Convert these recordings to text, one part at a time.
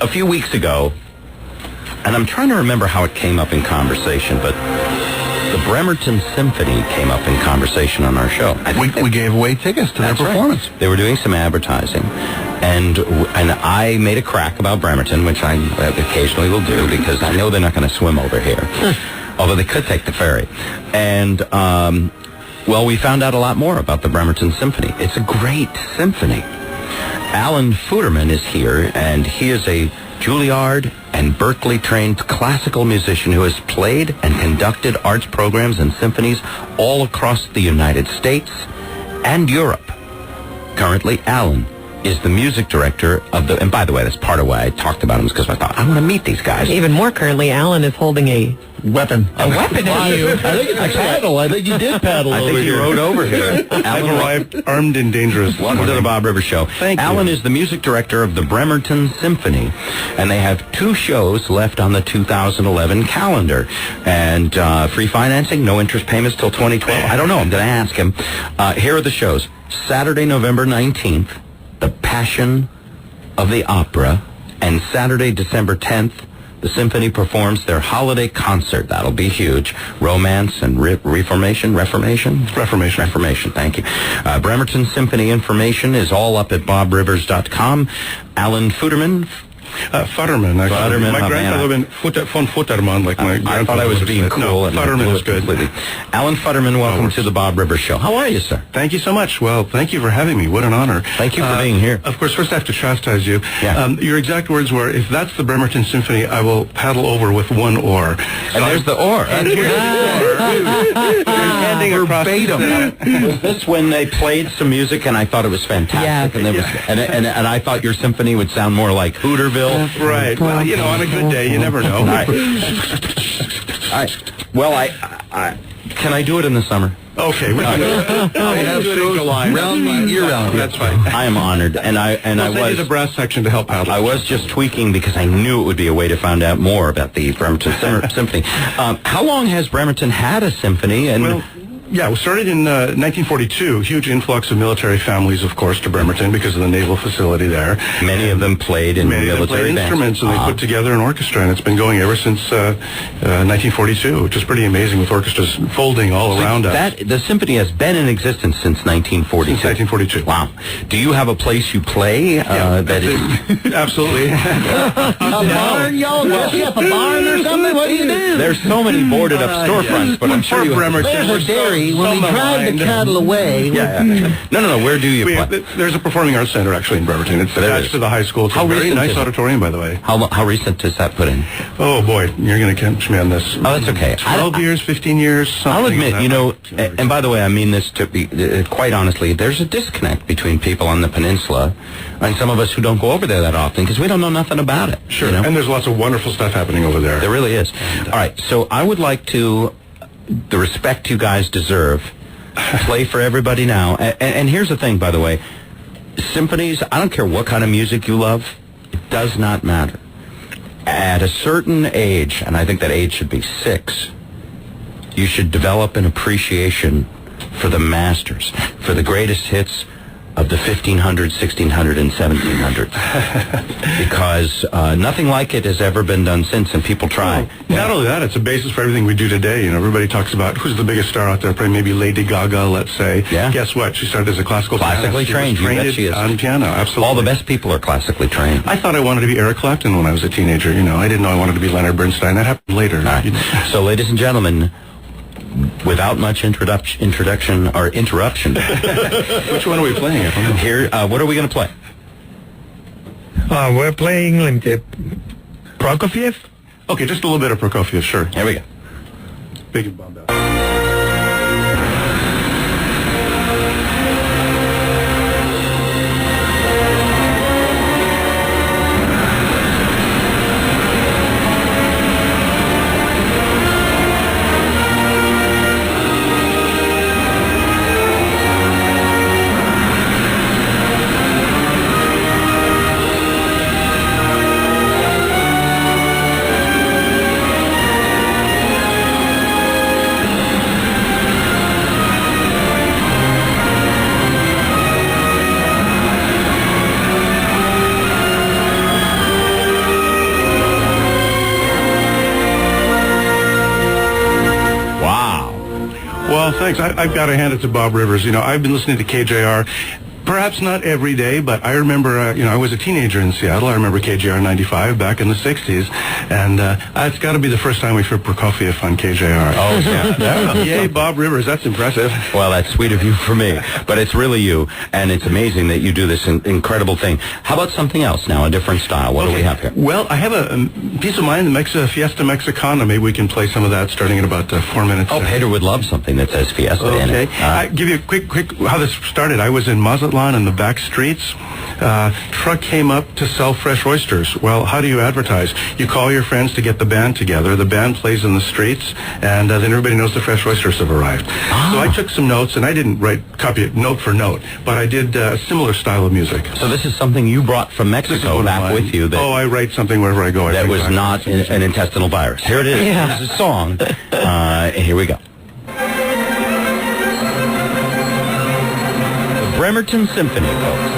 a few weeks ago, and I'm trying to remember how it came up in conversation, but the Bremerton Symphony came up in conversation on our show. We gave away tickets to their performance. Right. They were doing some advertising, and I made a crack about Bremerton, which I occasionally will do because I know they're not going to swim over here, although they could take the ferry. And, well, we found out a lot more about the Bremerton Symphony. It's a great symphony. Alan Futterman is here, and he is a Juilliard and Berkeley-trained classical musician who has played and conducted arts programs and symphonies all across the United States and Europe. Currently, Alan is the music director of the... And by the way, that's part of why I talked about him, is because I thought, I want to meet these guys. Even more currently, Alan is holding a weapon. A weapon at you. I think it's a paddle. I think you did paddle over here. I think he rode over here. I've arrived armed and dangerous. Welcome to the Bob Rivers Show. Thank you. Alan is the music director of the Bremerton Symphony, and they have 2 shows left on the 2011 calendar. And free financing, no interest payments till 2012. I don't know. I'm going to ask him. Here are the shows. Saturday, November 19th, The Passion of the Opera, and Saturday, December 10th, the Symphony performs their holiday concert. That'll be huge. Romance and Reformation. Thank you. Bremerton Symphony information is all up at bobrivers.com. Alan Futterman. Futterman. My grandfather been von Futterman, like my grandfather. I thought I was being cool. No, Futterman is good. Completely. Alan Futterman, welcome to the Bob Rivers Show. How are you, sir? Thank you so much. Well, thank you for having me. What an honor. Thank you for being here. Of course, first I have to chastise you. Yeah. Your exact words were, if that's the Bremerton Symphony, I will paddle over with one oar. And there's the oar. And here's the oar. You're handing across verbatim. Was this when they played some music and I thought it was fantastic? Yeah. And I thought your symphony would sound more like Hooterville. Right. Well, you know, on a good day, you never know. All right. Well, I can I do it in the summer? Okay. We can do it in July. Year-round. That's fine. I am honored, and I was the brass section to help paddle. I was just tweaking because I knew it would be a way to find out more about the Bremerton Symphony. How long has Bremerton had a symphony? And well, yeah, we started in 1942. Huge influx of military families, of course, to Bremerton because of the naval facility there. Many of them played in military bands. Many of them played instruments, and they put together an orchestra, and it's been going ever since 1942, which is pretty amazing with orchestras folding all around us. The symphony has been in existence since 1942. Since 1942. Wow. Do you have a place you play? That is absolutely. A barn? Y'all dress you up a barn or something? What do you do? There's so many boarded up storefronts, but I'm sure you have... There's a dairy. When we drive the cattle away... No. Where do you play? There's a performing arts center, actually, in Bremerton. It's attached to the high school. It's a very nice auditorium, by the way. How recent is that put in? Oh, boy. You're going to catch me on this. Oh, that's okay. 12 years, 15 years, something. I'll admit, you know, and by the way, I mean this to be, quite honestly, there's a disconnect between people on the peninsula and some of us who don't go over there that often because we don't know nothing about it. Sure. You know? And there's lots of wonderful stuff happening over there. There really is. All right. So I would like to, the respect you guys deserve, play for everybody now. And here's the thing, by the way. Symphonies, I don't care what kind of music you love. It does not matter. At a certain age, and I think that age should be 6, you should develop an appreciation for the masters, for the greatest hits of the 1500s, 1600s, and 1700s. Because nothing like it has ever been done since, and people try. Not only that, it's a basis for everything we do today. You know, everybody talks about who's the biggest star out there, probably maybe Lady Gaga, let's say. Yeah. Guess what? She started as a classically trained. She was trained she is. on piano, absolutely. All the best people are classically trained. I thought I wanted to be Eric Clapton when I was a teenager. You know, I didn't know I wanted to be Leonard Bernstein. That happened later. All right. So, ladies and gentlemen, without much introduction or interruption. Which one are we playing? I don't know. Here, what are we going to play? We're playing Prokofiev. Okay, just a little bit of Prokofiev, sure. Here we go. Big and bombed out. thanks. I've got to hand it to Bob Rivers. You know, I've been listening to KJR. Perhaps not every day, but I remember, I was a teenager in Seattle. I remember KJR 95 back in the 60s, and it's got to be the first time we've heard Prokofiev on KJR. Oh, yeah. Yay, Bob Rivers. That's impressive. Well, that's sweet of you for me, but it's really you, and it's amazing that you do this incredible thing. How about something else now, a different style? What do we have here? Well, I have a piece of mine, the Fiesta Mexicana. Maybe we can play some of that starting in about 4 minutes. Oh, Peter would love something that says Fiesta in it. I give you a quick how this started. I was in Mazatlan in the back streets. Truck came up to sell fresh oysters. Well, how do you advertise? You call your friends to get the band together. The band plays in the streets, and then everybody knows the fresh oysters have arrived. So I took some notes, and I didn't copy it note for note, but I did a similar style of music. So this is something you brought from Mexico back with you. I write something wherever I go. That was not an intestinal virus. Here it is. Yeah. This is a song. Here we go. The Bremerton Symphony, folks.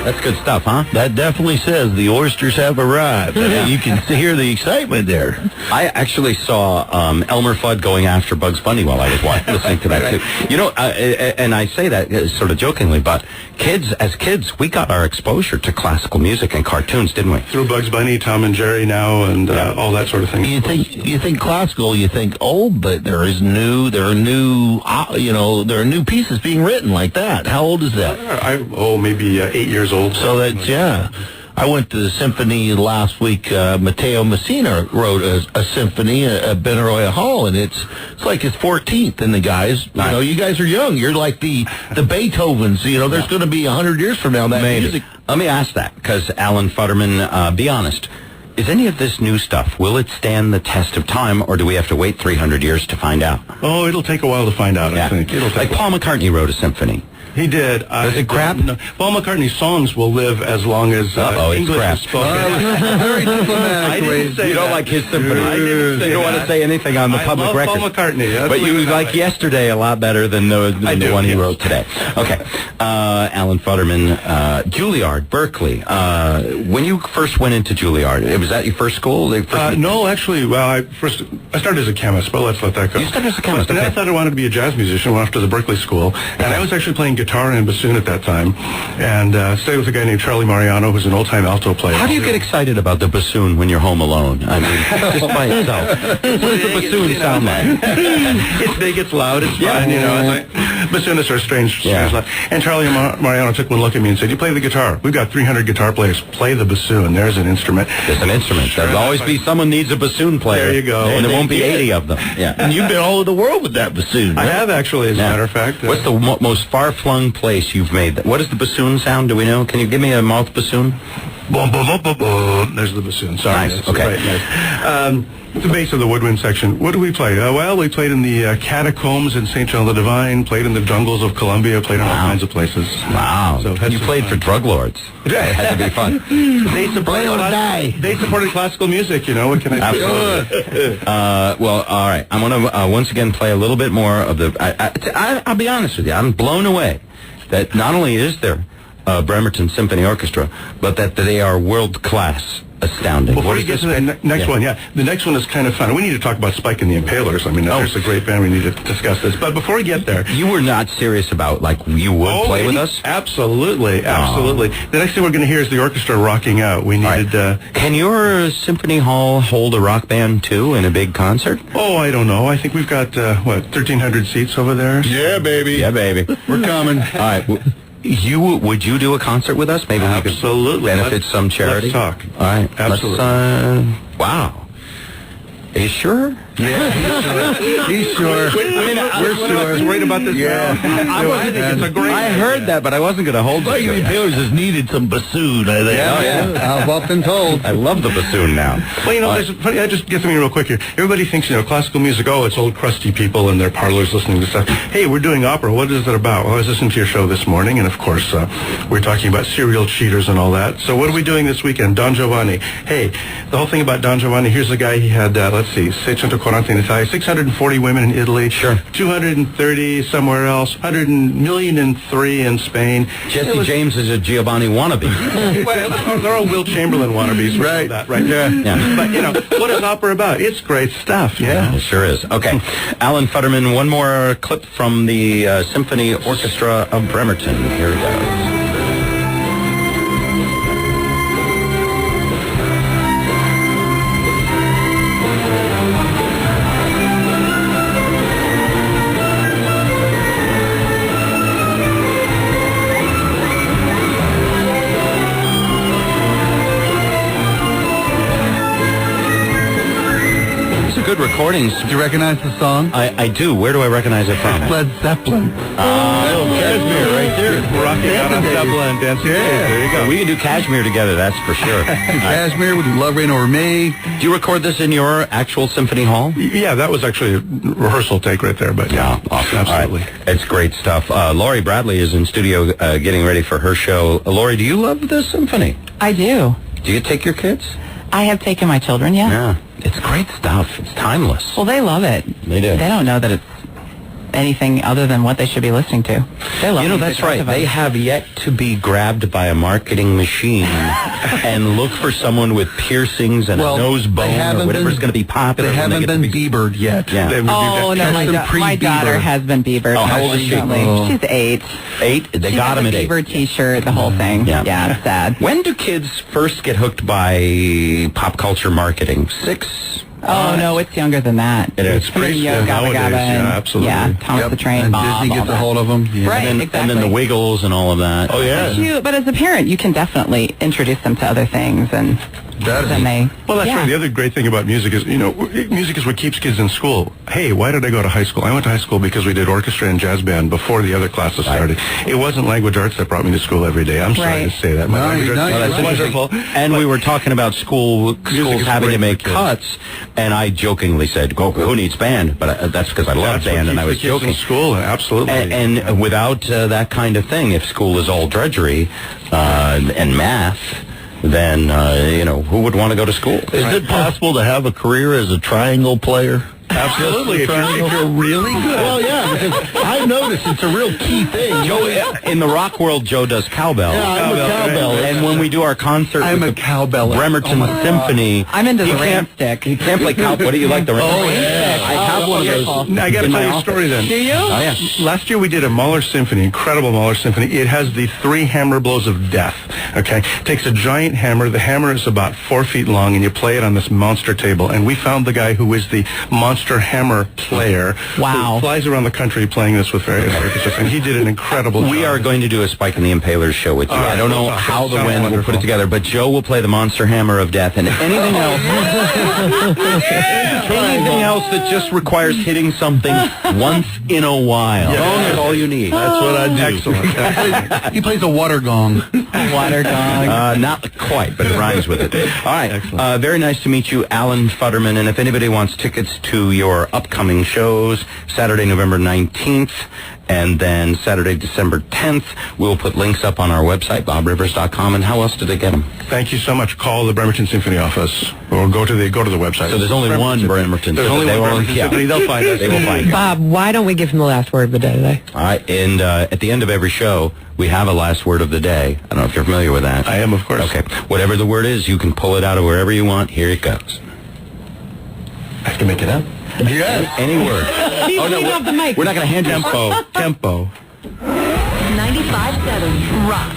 That's good stuff, huh? That definitely says the oysters have arrived. Yeah. You can hear the excitement there. I actually saw Elmer Fudd going after Bugs Bunny while I was listening to that, too. You know, and I say that sort of jokingly, but as kids, we got our exposure to classical music and cartoons, didn't we? Through Bugs Bunny, Tom and Jerry now, and all that sort of thing. You think classical, you think old, but there are new pieces being written like that. How old is that? Maybe 8 years old. So that's, yeah. I went to the symphony last week. Matteo Messina wrote a symphony at Benaroya Hall, and it's like his 14th. And the guys, you guys are young. You're like the Beethovens. There's going to be 100 years from now that music. Let me ask that, because Alan Futterman, be honest. Is any of this new stuff, will it stand the test of time, or do we have to wait 300 years to find out? Oh, it'll take a while to find out, I think. Like Paul McCartney wrote a symphony. He did. Is it crap? No. Paul McCartney's songs will live as long as English is spoken. Very diplomatic. I didn't say you don't like his symphony. I didn't say you don't want to say anything on the public record. I love Paul McCartney. But you like Yesterday a lot better than the one he wrote today. Okay. Alan Futterman, Juilliard, Berkeley. When you first went into Juilliard, was that your first school? No, actually, I started as a chemist, but let's let that go. You started as a chemist, and then I thought I wanted to be a jazz musician. Went off to the Berkeley School, and I was actually playing guitar and bassoon at that time, and stayed with a guy named Charlie Mariano, who's an old-time alto player. How do you get excited about the bassoon when you're home alone? I mean, just by itself. What does the bassoon sound like? It's big, it's loud, it's fun, It's like, bassoonists are strange. And Charlie Mariano took one look at me and said, "You play the guitar. We've got 300 guitar players. Play the bassoon. There's an instrument." There's an instrument. There'll always be someone needs a bassoon player. There you go. And there won't be 80 of them. Yeah. And you've been all over the world with that bassoon. I have, actually, as a matter of fact. What's the most far-flung place you've made? What does the bassoon sound? Do we know? Can you give me a mouth bassoon? Boom, boom, boom, boom, boom. There's the bassoon. Sorry. Nice. Okay. Right, nice. The base of the woodwind section. What do we play? We played in the catacombs in St. John the Divine, played in the jungles of Colombia, played in all kinds of places. Wow. So you played for drug lords. It had to be fun. They supported classical music, What can I do? Well, all right. I'm going to once again play a little bit more of the... I'll be honest with you. I'm blown away that not only is there Bremerton Symphony Orchestra, but that they are world-class. Astounding. Before you get to the next one, the next one is kind of fun. We need to talk about Spike and the Impalers. I mean, there's a great band. We need to discuss this. But before we get there... You were not serious about, you would play with us? Absolutely. The next thing we're going to hear is the orchestra rocking out. We needed... Can your symphony hall hold a rock band, too, in a big concert? Oh, I don't know. I think we've got, 1,300 seats over there? Yeah, baby. We're coming. All right. Would you do a concert with us? Maybe absolutely. We could benefit some charity. Let's talk. All right. Absolutely. Wow. Are you sure? He's sure. We're sure. Worried about this. Yeah. I wasn't thinking it's a great. I heard that, but I wasn't going to hold Like it. Taylor's has needed some bassoon, I think. I've often told. I love the bassoon now. Well, there's funny. I just get something real quick here. Everybody thinks, classical music. Oh, it's old crusty people in their parlors listening to stuff. Hey, we're doing opera. What is it about? Well, I was listening to your show this morning, and of course, we're talking about serial cheaters and all that. So, what are we doing this weekend? Don Giovanni. Hey, the whole thing about Don Giovanni. Here's a guy. He had, let's see, 640 in Italy, 640 women in Italy. Sure. 230 somewhere else. 100,000,003 in Spain. Jesse James is a Giovanni wannabe. Well, they're all Will Chamberlain wannabes. Right. That, right. Yeah. But, what is opera about? It's great stuff. Yeah, it sure is. Okay. Alan Futterman, one more clip from the Symphony Orchestra of Bremerton. Here we go. Good recordings. Do you recognize the song? I do. Where do I recognize it from? Led Zeppelin. Cashmere right there. Rocking out on Zeppelin, dancing. Yeah. There you go. We can do Cashmere together, that's for sure. Cashmere with Love Rain Over Me. Do you record this in your actual symphony hall? Yeah, that was actually a rehearsal take right there, but Yeah, awesome. absolutely. All right. It's great stuff. Lori Bradley is in studio getting ready for her show. Lori, do you love the symphony? I do. Do you take your kids? I have taken my children, yeah. Yeah. It's great stuff. It's timeless. Well, they love it. They do. They don't know that it's anything other than what they should be listening to. They love music, that's right. both of us. They have yet to be grabbed by a marketing machine and look for someone with piercings and a nose bone or whatever's going to be popular. They when haven't get to been be- Biebered yet. Yeah. Oh, no, my daughter has been Biebered. Oh, how old is she? recently. Oh. She's 8. 8? They She got has him a at 8. Bieber T-shirt, the whole thing. Yeah. It's sad. When do kids first get hooked by pop culture marketing? 6? Oh, no, it's younger than that. It is. It's pretty Yo, soon Gabba nowadays, Gabba, yeah, and, absolutely. Yeah, Thomas the Train and Bomb, Disney all gets a that. hold of them. Yeah. Right. And then the Wiggles and all of that. Oh, yeah. But as a parent, you can definitely introduce them to other things, and then they... Well, that's yeah. right. The other great thing about music is, music is what keeps kids in school. Hey, why did I go to high school? I went to high school because we did orchestra and jazz band before the other classes started. It wasn't language arts that brought me to school every day. I'm sorry Right. to say that. No, Language arts no, was that's wonderful. And we were talking about schools is having to great make for kids. cuts, and I jokingly said, "Who needs band?" But that's because I love That's band, what and I keeps was the kids joking. in school, absolutely. And without that kind of thing, if school is all drudgery and math, then who would want to go to school? Is it possible to have a career as a triangle player? Absolutely. If you're really good. Well, yeah, because I've noticed it's a real key thing. Joe, in the rock world, Joe does cowbell. Yeah, I'm a cowbell. And when we do our concert I'm with a the cowbeller. Bremerton Symphony, I'm into the he can't- rainstick. He can't play cow. What do you like, the rainstick? Oh, yeah. I have one of those. I got to in tell my you a office. story then. Do you? Oh, yeah. Last year we did a Mahler Symphony, incredible Mahler Symphony. It has the 3 hammer blows of death. Okay, takes a giant hammer. The hammer is about 4 feet long, and you play it on this monster table. And we found the guy who is the monster hammer player. Wow. Who flies around the country playing this with various orchestras, and he did an incredible job. We are going to do a Spike and the Impalers show with you. I don't know how the wind will put it together, but Joe will play the monster hammer of death, and anything else, anything else that just requires hitting something once in a while. That's all you need. That's what I do. Excellent. He plays a water gong. Water dog. Not quite, but it rhymes with it. All right. Very nice to meet you, Alan Futterman. And if anybody wants tickets to your upcoming shows, Saturday, November 19th, and then Saturday, December 10th, we'll put links up on our website, bobrivers.com. And how else do they get them? Thank you so much. Call the Bremerton Symphony office, or go to the website. So there's only one Bremerton. There's only one Bremerton Symphony. They'll find us. They will find you. Bob, why don't we give him the last word of the day today? All right. And at the end of every show, we have a last word of the day. I don't know if you're familiar with that. I am, of course. Okay. Whatever the word is, you can pull it out of wherever you want. Here it goes. I have to make it up. Yes. Any word. Oh, no, off the mic. we're not going to hand you Tempo. 95.7 Rock.